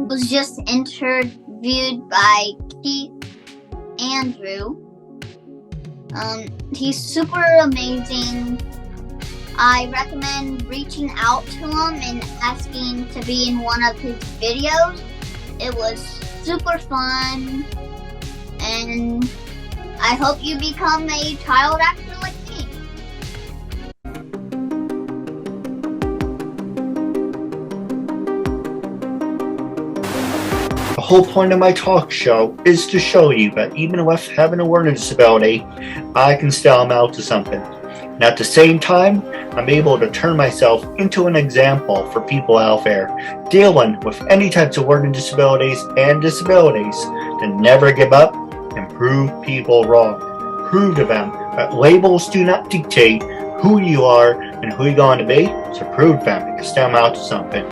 Was just interviewed by KeithAndrew. He's super amazing. I recommend reaching out to him and asking to be in one of his videos. It was super fun, and I hope you become a child actor like me. The whole point of my talk show is to show you that even with having a learning disability, I can still amount to something. And at the same time, I'm able to turn myself into an example for people out there dealing with any types of learning disabilities and disabilities to never give up and prove people wrong. Prove to them that labels do not dictate who you are and who you're going to be, so prove to them you can still amount to something.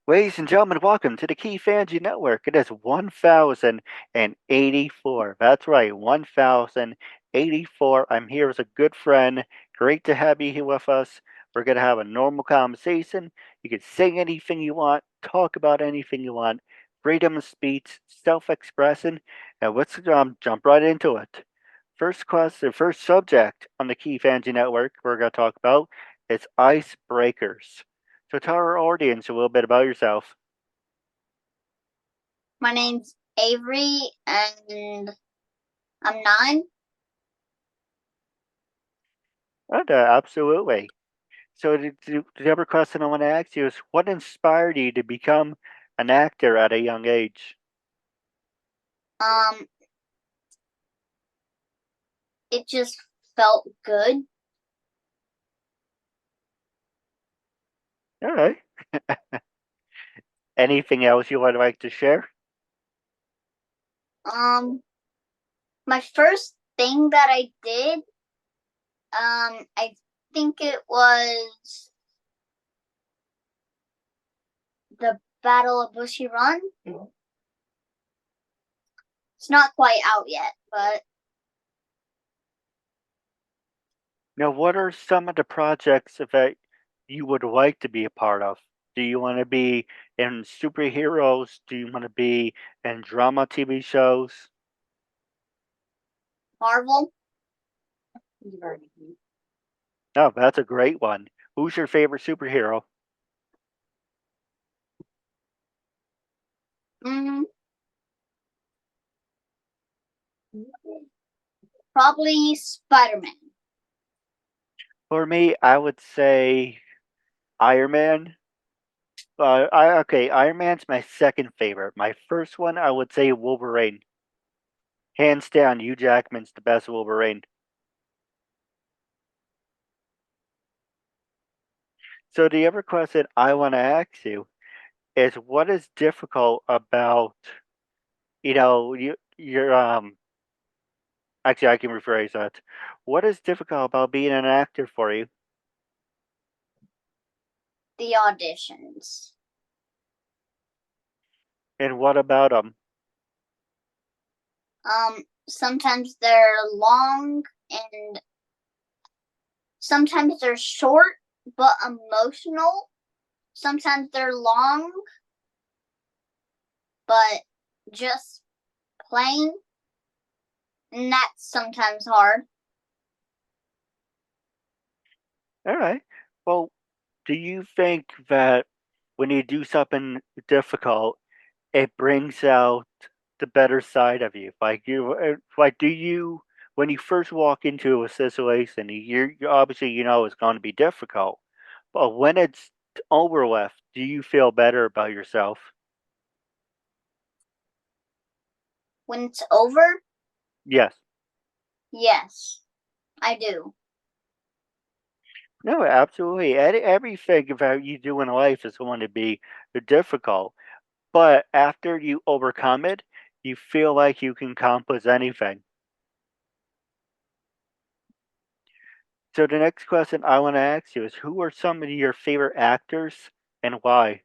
Ladies and gentlemen, welcome to the KeithAndrewNetwork. It is 1084. That's right, 1084. I'm here as a good friend. Great to have you here with us. We're going to have a normal conversation. You can say anything you want, talk about anything you want, freedom of speech, self-expression. And let's jump right into it. First subject on the KeithAndrewNetwork we're going to talk about is icebreakers. So tell our audience a little bit about yourself. My name's Avery, and I'm 9. Absolutely. So the other question I want to ask you is, what inspired you to become an actor at a young age? It just felt good. All right. Anything else you would like to share? My first thing that I did, I think it was the Battle of Bushy Run. Mm-hmm. It's not quite out yet, but Now, what are some of the projects that you would like to be a part of? Do you want to be in superheroes? Do you want to be in drama TV shows? Marvel. Oh, that's a great one. Who's your favorite superhero? Probably Spider-Man. For me, I would say Iron Man. Iron Man's my second favorite. My first one, I would say Wolverine. Hands down, Hugh Jackman's the best Wolverine. So the other question I want to ask you is, what is difficult about, you're actually, I can rephrase that. What is difficult about being an actor for you? The auditions. And what about them? Sometimes they're long, and sometimes they're short but emotional. Sometimes they're long but just plain, and that's sometimes hard. All right. Well, do you think that when you do something difficult, it brings out the better side of you? Do you, when you first walk into a situation, you obviously it's going to be difficult, but when it's over with, do you feel better about yourself? When it's over, Yes. yes, I do. No, absolutely. Everything about you do in life is going to be difficult, but after you overcome it, you feel like you can accomplish anything. So the next question I want to ask you is, who are some of your favorite actors and why?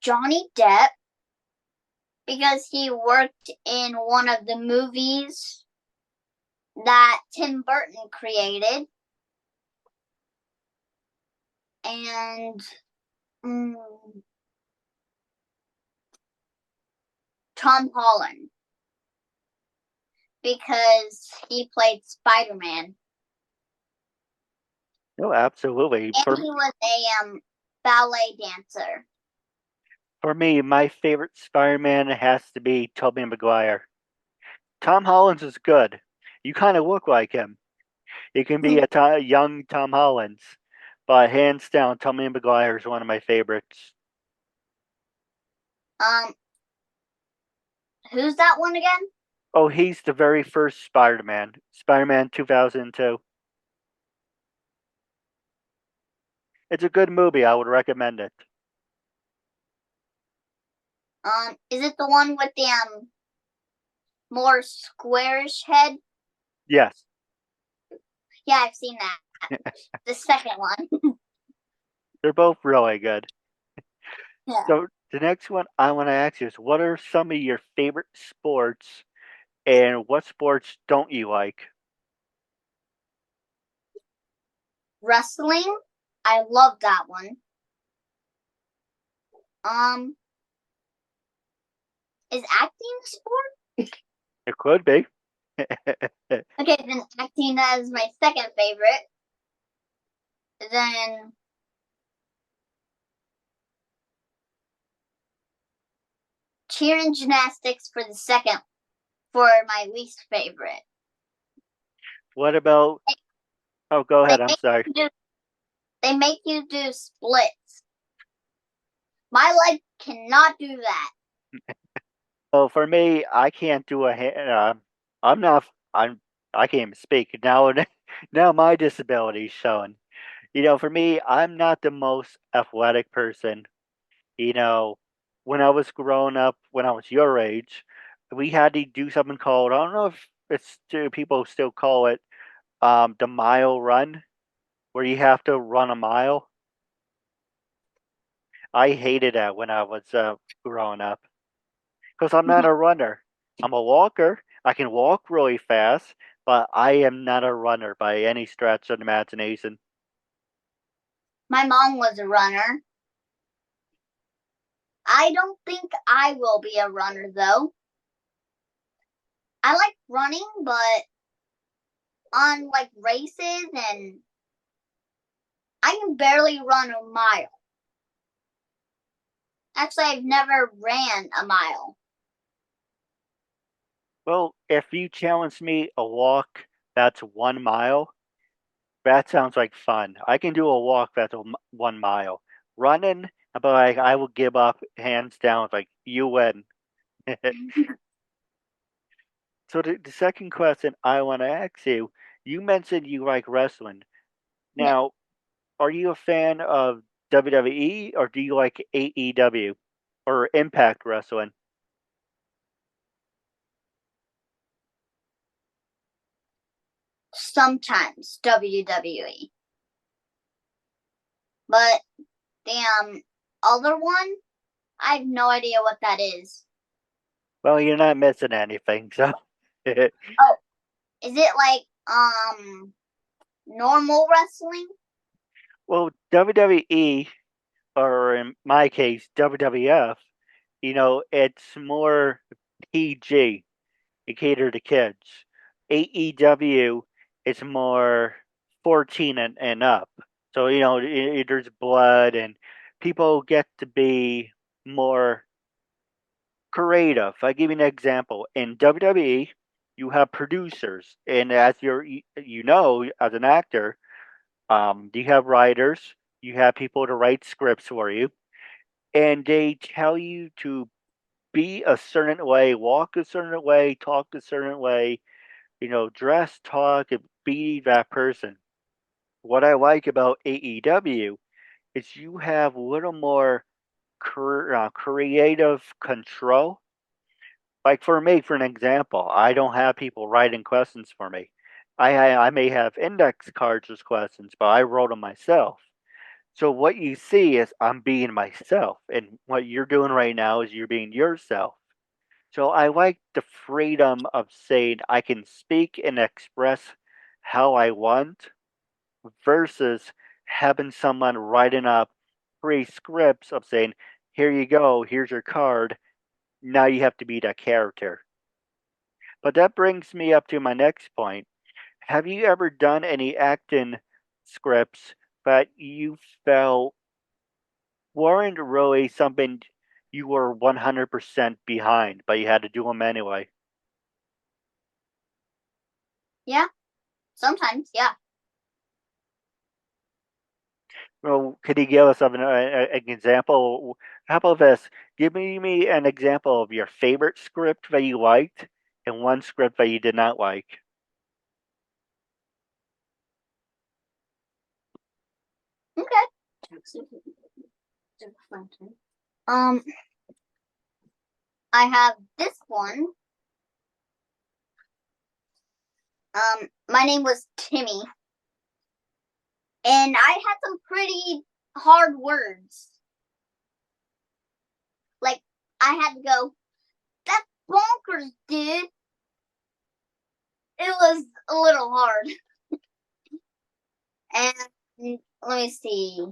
Johnny Depp, because he worked in one of the movies that Tim Burton created. And Tom Holland, because he played Spider-Man. No, absolutely. And he was a ballet dancer. For me, my favorite Spider-Man has to be Tobey Maguire. Tom Holland's is good. You kind of look like him. You can be a young Tom Holland's, but hands down, Tobey Maguire is one of my favorites. Who's that one again? Oh, he's the very first Spider-Man. Spider-Man 2002. It's a good movie. I would recommend it. Is it the one with the more squarish head? Yes. Yeah, I've seen that. The second one. They're both really good. Yeah. So the next one I want to ask you is, what are some of your favorite sports, and what sports don't you like? Wrestling. I love that one. Is acting a sport? It could be. Okay, then acting is my second favorite. Then cheer and gymnastics for my least favorite. What about? Oh, go ahead. I'm sorry. They make you do splits. My leg cannot do that. Well, for me, I can't do I'm not. I can't even speak now. Now my disability is showing. For me, I'm not the most athletic person. You know, when I was growing up, when I was your age, we had to do something called, I don't know if people still call it, the mile run, where you have to run a mile. I hated that when I was growing up, because I'm not a runner. I'm a walker. I can walk really fast, but I am not a runner by any stretch of the imagination. My mom was a runner. I don't think I will be a runner, though. I like running, but on like races, and I can barely run a mile. Actually, I've never ran a mile. Well, if you challenge me a walk that's 1 mile, that sounds like fun. I can do a walk that's 1 mile. Running, but I will give up hands down. Like, you win. So the second question I want to ask you, you mentioned you like wrestling. Yeah. Now, are you a fan of WWE, or do you like AEW or Impact Wrestling? Sometimes WWE. But the other one, I have no idea what that is. Well, you're not missing anything, so. Oh, is it like normal wrestling? Well, WWE, or in my case, WWF, it's more PG. It cater to kids. AEW, it's more 14 and up. So, there's blood, and people get to be more creative. I give you an example. In WWE, you have producers, and as as an actor, you have writers, you have people to write scripts for you, and they tell you to be a certain way, walk a certain way, talk a certain way, dress, talk, and be that person. What I like about AEW is you have a little more creative control. Like, for me, for an example, I don't have people writing questions for me. I may have index cards as questions, but I wrote them myself. So what you see is I'm being myself, and what you're doing right now is you're being yourself. So I like the freedom of saying I can speak and express how I want versus having someone writing up pre-scripts of saying, here you go, here's your card, now you have to be that character. But that brings me up to my next point. Have you ever done any acting scripts that you felt weren't really something you were 100% behind, but you had to do them anyway? Yeah, sometimes, yeah. Well, could you give us an example? How about this? Give me an example of your favorite script that you liked and one script that you did not like. Okay. Um, I have this one. My name was Timmy, and I had some pretty hard words. Like, I had to go, that's bonkers, dude. It was a little hard. And let me see.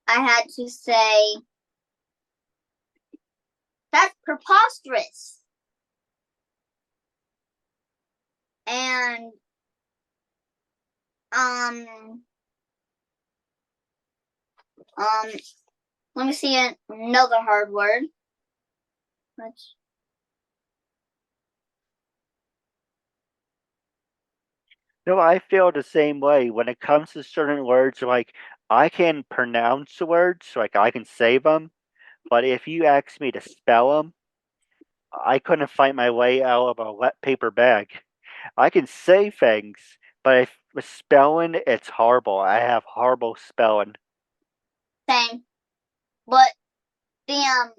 I had to say, that's preposterous. And, let me see another hard word. No, I feel the same way when it comes to certain words. Like I can pronounce the words, like I can say them, but if you ask me to spell them, I couldn't find my way out of a wet paper bag. I can say things, but if with spelling, it's horrible. I have horrible spelling. Same. But the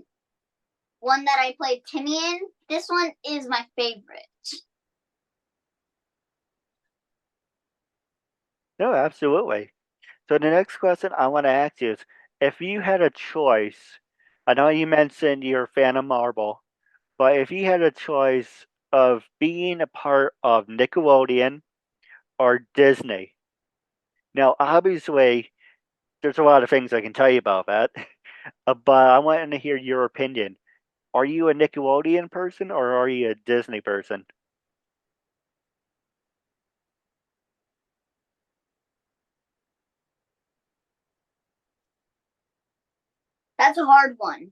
one that I played Timmy in, this one is my favorite. No, absolutely. So the next question I want to ask you is, if you had a choice, I know you mentioned you're a fan of Marvel, but if you had a choice of being a part of Nickelodeon or Disney, now obviously there's a lot of things I can tell you about that, but I want to hear your opinion. Are you a Nickelodeon person or are you a Disney person? That's a hard one.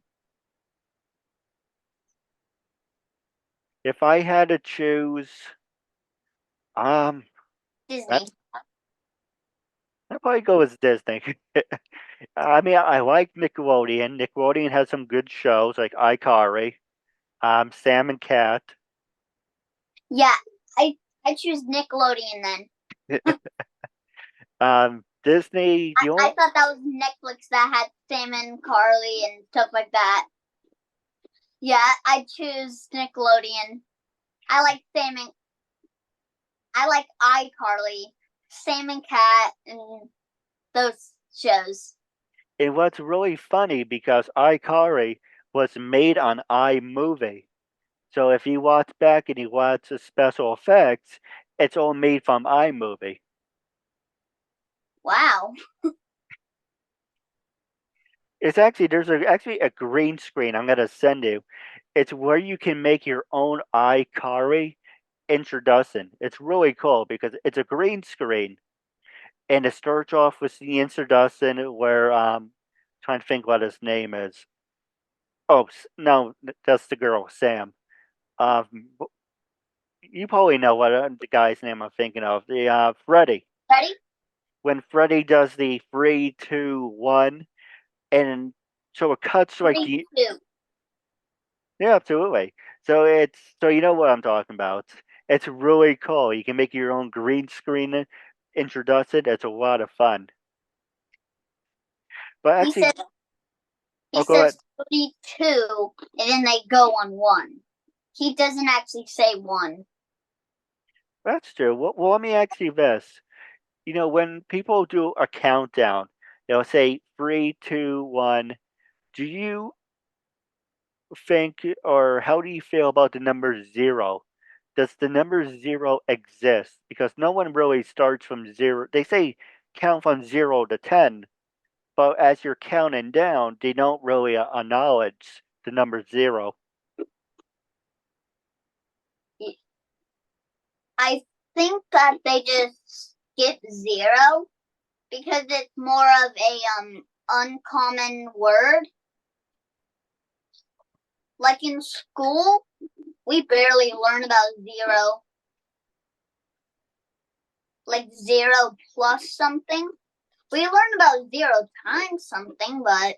If I had to choose, um, Disney. that I'd probably go with Disney. I mean, I like Nickelodeon. Nickelodeon has some good shows like iCarly, Sam and Cat. Yeah, I choose Nickelodeon then. Disney, I thought that was Netflix that had Sam and Carly and stuff like that. Yeah, I choose Nickelodeon. I like Sam and I like iCarly, Sam and Cat, and those shows. and what's really funny because iCarly was made on iMovie. So if you watch back and you watch the special effects, it's all made from iMovie. Wow. It's actually actually a green screen I'm gonna send you. It's where you can make your own iCarly introduction. It's really cool because it's a green screen and it starts off with the introduction where trying to think what his name is. Oh no, that's the girl Sam. Um, you probably know what the guy's name I'm thinking of. The Freddy. Ready? When Freddy does the 3, 2, 1, and so it cuts like 3, the 2. yeah, absolutely. So you know what I'm talking about. It's really cool. You can make your own green screen introduction. It's a lot of fun. But He actually, says oh, he go says ahead. 32, and then they go on 1. He doesn't actually say 1. That's true. Well, let me ask you this. You know, when people do a countdown, They'll say 3, 2, 1. Do you think, or how do you feel about the number 0? Does the number 0 exist? Because no one really starts from 0. They say count from 0 to 10, but as you're counting down, they don't really acknowledge the number 0. I think that they just skip 0 because it's more of a uncommon word. Like in school, we barely learn about 0. Like 0 plus something. We learn about 0 times something, but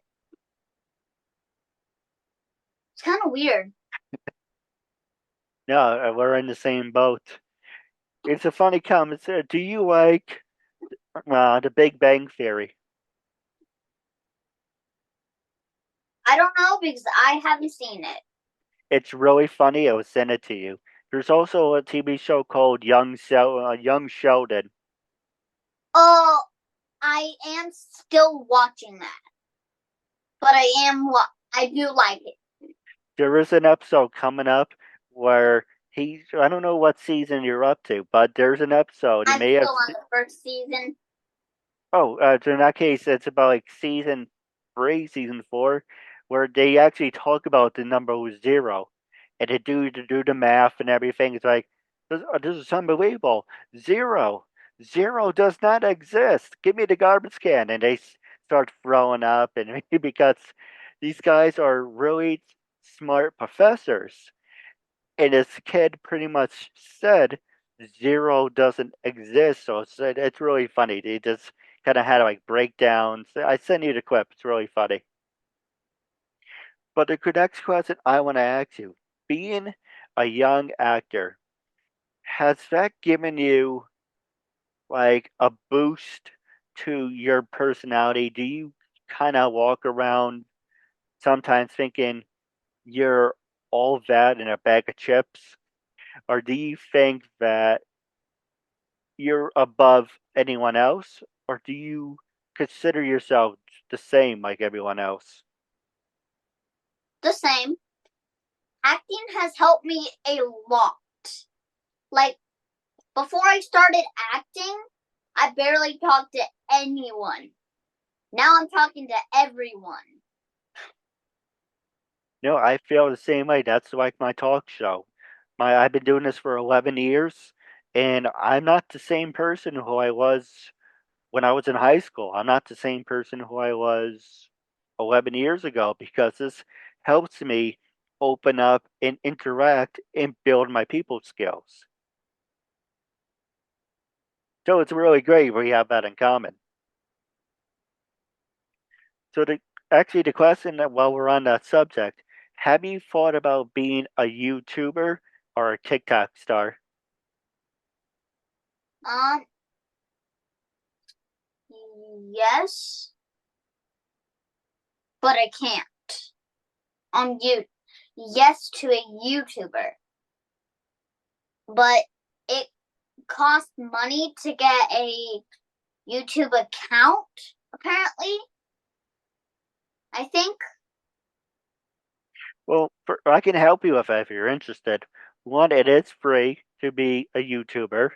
it's kind of weird. No, we're in the same boat. It's a funny comment. Do you like the Big Bang Theory? I don't know because I haven't seen it. It's really funny. I will send it to you. There's also a TV show called Young Sheldon. Oh, I am still watching that, but I do like it. There is an episode coming up where I don't know what season you're up to, but there's an episode you I'm may have. still on the first season. Oh, so in that case, it's about like season 3, season 4, where they actually talk about the number 0, and they do the math and everything. It's like this is unbelievable. 0, 0 does not exist. Give me the garbage can, and they start throwing up, and because these guys are really smart professors, and this kid pretty much said 0 doesn't exist. So it's really funny. They just kind of had like breakdowns. I send you the clip. It's really funny. But the next question I want to ask you: being a young actor, has that given you like a boost to your personality? Do you kind of walk around sometimes thinking you're all that in a bag of chips? Or do you think that you're above anyone else, or do you consider yourself the same like everyone else? The same. Acting has helped me a lot. Like, before I started acting, I barely talked to anyone. Now I'm talking to everyone. No, I feel the same way. That's like my talk show. I've been doing this for 11 years, and I'm not the same person who I was when I was in high school. I'm not the same person who I was 11 years ago because this helps me open up and interact and build my people skills. So it's really great we have that in common. So the question that while we're on that subject, have you thought about being a YouTuber or a TikTok star? Um, yes, but I can't. Yes to a YouTuber, but it costs money to get a YouTube account, apparently. I think. Well, I can help you with that if you're interested. One, it is free to be a YouTuber,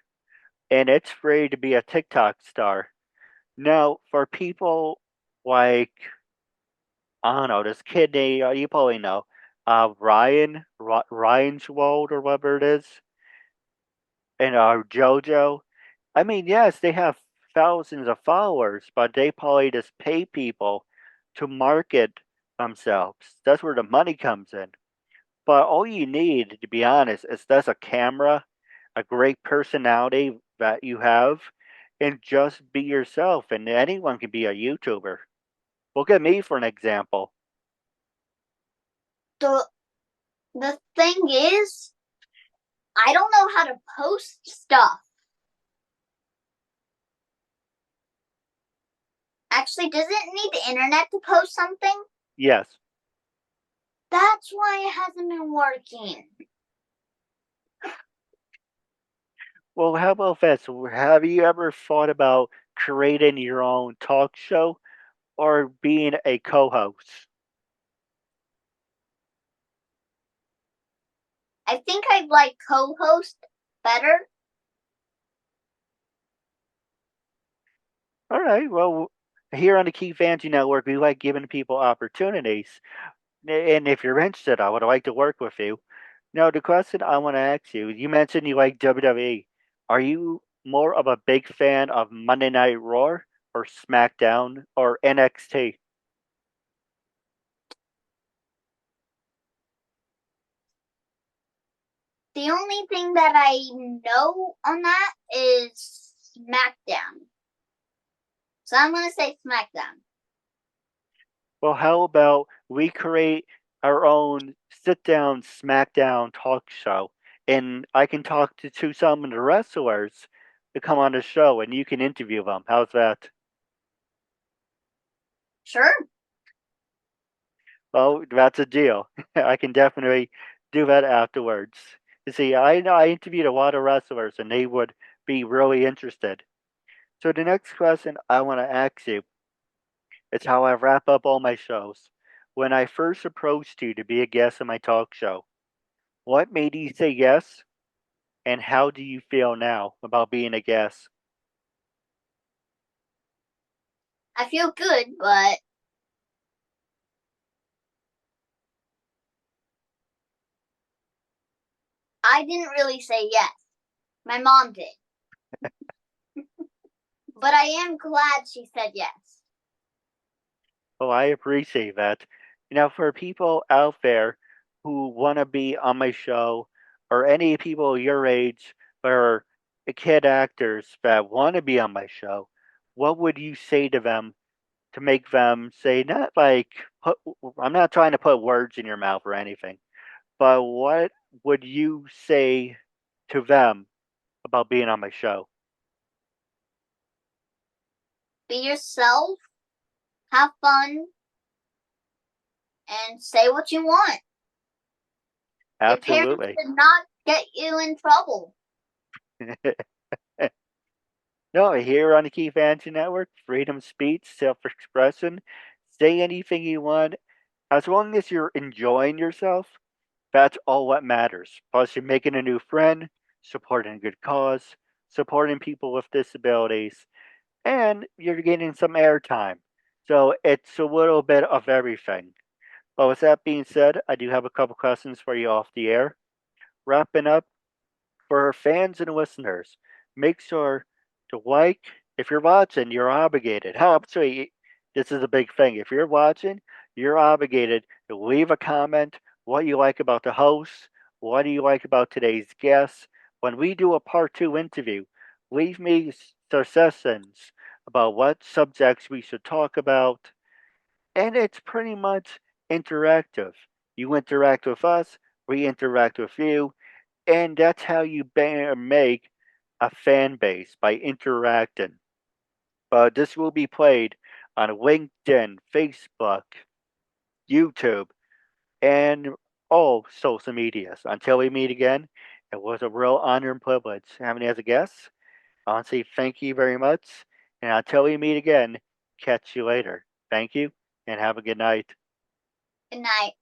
and it's free to be a TikTok star. Now, for people like, I don't know, this kid, you probably know, Ryan's World or whatever it is, and JoJo. I mean, yes, they have thousands of followers, but they probably just pay people to market themselves. That's where the money comes in. But all you need, to be honest, is just a camera, a great personality that you have, and just be yourself. And anyone can be a YouTuber. Look at me for an example. The the thing is, I don't know how to post stuff. Actually, does it need the internet to post something? Yes. That's why it hasn't been working. Well, how about this? Have you ever thought about creating your own talk show or being a co-host? I think I'd like co-host better. All right. Well, here on the Keith Andrew Network, we like giving people opportunities. And if you're interested, I would like to work with you. Now, the question I want to ask you, you mentioned you like WWE. Are you more of a big fan of Monday Night Raw or SmackDown or NXT? The only thing that I know on that is SmackDown. So I'm going to say SmackDown. Well, how about we create our own sit down, SmackDown talk show? And I can talk to some of the wrestlers to come on the show and you can interview them. How's that? Sure. Well, that's a deal. I can definitely do that afterwards. You see, I know I interviewed a lot of wrestlers and they would be really interested. So the next question I want to ask you is how I wrap up all my shows. When I first approached you to be a guest on my talk show, what made you say yes? And how do you feel now about being a guest? I feel good, but I didn't really say yes. My mom did. But I am glad she said yes. Oh, I appreciate that. For people out there who want to be on my show, or any people your age or kid actors that want to be on my show, what would you say to them to make them say, not like, I'm not trying to put words in your mouth or anything, but what would you say to them about being on my show? Be yourself, have fun, and say what you want. Your parents Absolutely. did not get you in trouble. No, here on the Keith Andrew Network, freedom speech, self expression, say anything you want. As long as you're enjoying yourself, that's all what matters. Plus, you're making a new friend, supporting a good cause, supporting people with disabilities, and you're getting some airtime. So it's a little bit of everything. But with that being said, I do have a couple questions for you off the air. Wrapping up, for our fans and listeners, make sure to like. If you're watching, you're obligated. Actually, this is a big thing. If you're watching, you're obligated to leave a comment what you like about the host, what do you like about today's guest. When we do a part two interview, leave me suggestions about what subjects we should talk about. And it's pretty much interactive. You interact with us, we interact with you, and that's how you make a fan base by interacting. This will be played on LinkedIn, Facebook, YouTube, and all social medias. Until we meet again, it was a real honor and privilege having you as a guest. I want to say thank you very much. And until we meet again, catch you later. Thank you and have a good night. Good night.